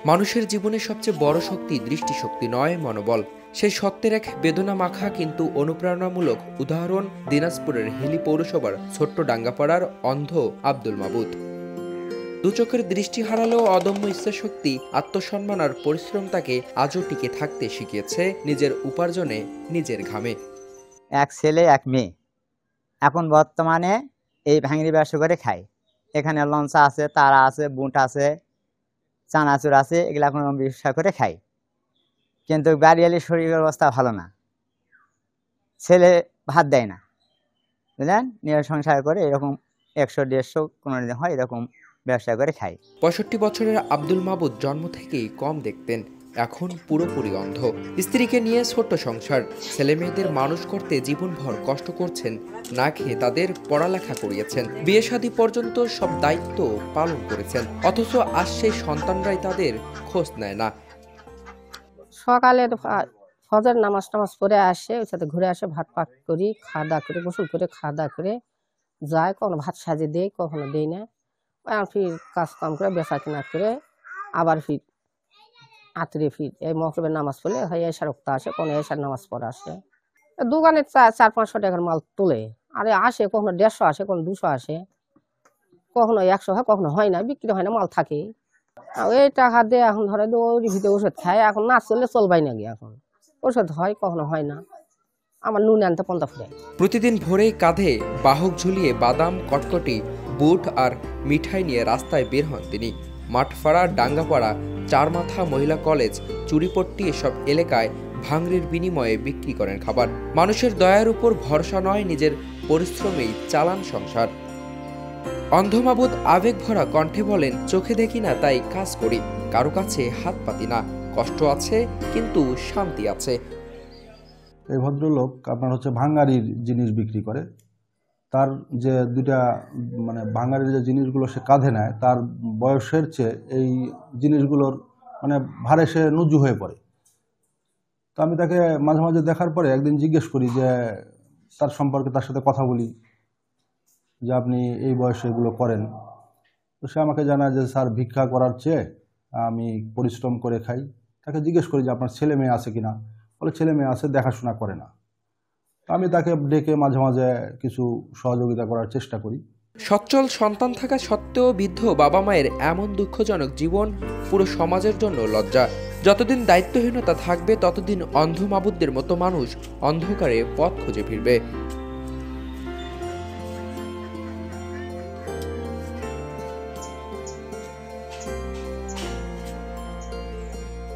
মানুষের জীবনে সবচেয়ে বড় শক্তি দৃষ্টিশক্তি নয়, মনোবল। সেই সত্যের এক বেদনা মাখা কিন্তু অনুপ্রেরণামূলক উদাহরণ দিনাজপুরের হিলি পৌরসভার ছোট্ট ডাঙ্গাপাড়ার অন্ধ আব্দুল মাবুদ। দু চোখের দৃষ্টি হারালেও অদম্য ইচ্ছাশক্তি, আত্মসম্মান আর পরিশ্রম তাকে আজও টিকে থাকতে শিখিয়েছে নিজের উপার্জনে, নিজের ঘামে। এক ছেলে এক মেয়ে এখন বর্তমানে এই ভাঙড়ি ব্যবসা করে খায়। এখানে লঞ্চা আছে, তারা আছে, বুট আছে, চানাচুর আছে, এগুলো এখন ব্যবসা করে খাই। কিন্তু বাড়িয়ালি শরীরের অবস্থা ভালো না, ছেলে ভাত দেয় না, বুঝলেন। নিয়ে সংসার করে এরকম 100-150 কোনো দিন হয়, এরকম ব্যবসা করে খাই। 65 বছরের আব্দুল মাবুদ জন্ম থেকেই কম দেখতেন, এখন পুরোপুরি অন্ধ। স্ত্রীকে নিয়ে ছোট্ট সংসার, ছেলে মেয়েদের মানুষ করতে জীবনভর কষ্ট করছেন, না খেয়ে তাদের পড়ালেখা করিয়েছেন, বিয়ে শাদী পর্যন্ত সব দায়িত্ব পালন করেছেন। অথচ আজ সেই সন্তানরাই তাদের খোঁজ নেয় না। সকালে ফজর নামাজ টামাজ পড়ে আসে, ওই সাথে ঘুরে আসে, ভাত পাক করি, খাওয়া দাওয়া করে, গোসল করে খাওয়া দাওয়া করে যায়। কখনো ভাত সাজিয়ে দেয়, কখনো দেই না। ফির কাজ কাম করে বেচা কেনা করে আবার ফির আতরে ফির এই মহরমের নামাজ পড়লে হয় এসার রক্ত আসে, কোনো এসার নামাজ পড়ে আসে। দোকানে 400-500 টাকার মাল তোলে, আরে আসে কখনো 150 আসে, কখনো 200 আসে, কখনো 100 হয়, কখনো হয় না, বিক্রি হয় না, মাল থাকে। এই টাকা দিয়ে এখন ধরে ওর ভিতরে ওষুধ খায়, এখন না চললে চলবাই না গিয়ে, এখন ওষুধ হয়, কখনো হয় না। আমার নুন আনতে 50 ফুটে। প্রতিদিন ভোরে কাঁধে বাহক ঝুলিয়ে বাদাম, কটকটি, বুট আর মিঠাই নিয়ে রাস্তায় বের হন তিনি। মাঠপাড়া, ডাঙ্গাপাড়া, চারমাথা মহিলা কলেজ, চুরিপট্টি এসব এলাকায় ভাঙড়ির বিনিময়ে বিক্রি করেন খাবার। মানুষের দয়ার উপর ভরসা নয়, নিজের পরিশ্রমেই চালান সংসার। অন্ধ মাবুদ আবেগ ভরা কণ্ঠে বলেন, চোখে দেখি না তাই কাজ করি, কারো কাছে হাত পাতি না, কষ্ট আছে কিন্তু শান্তি আছে। এই ভদ্রলোক আপনার ভাঙ্গারির জিনিস বিক্রি করে। তার যে দুইটা ভাঙ্গারির যে জিনিসগুলো সে কাঁধে নেয়, তার বয়সের চেয়ে এই জিনিসগুলোর ভারে সে নুজু হয়ে পড়ে। তো আমি তাকে মাঝে মাঝে দেখার পরে একদিন জিজ্ঞেস করি যে তার সম্পর্কে, তার সাথে কথা বলি যে আপনি এই বয়সে এগুলো করেন। তো সে আমাকে জানায় যে স্যার, ভিক্ষা করার চেয়ে আমি পরিশ্রম করে খাই। তাকে জিজ্ঞেস করি যে আপনার ছেলে মেয়ে আছে কিনা, বলে ছেলে মেয়ে আছে, দেখাশোনা করে না। আমি তাকে ডেকে মাঝে মাঝে কিছু সহযোগিতা করার চেষ্টা করি। সচ্ছল সন্তান থাকা সত্ত্বেও বৃদ্ধ বাবা মায়ের এমন দুঃখজনক জীবন পুরো সমাজের জন্য লজ্জা। যতদিন দায়িত্বহীনতা থাকবে ততদিন অন্ধ মাবুদদের মতো মানুষ অন্ধকারে পথ খুঁজে ফিরবে।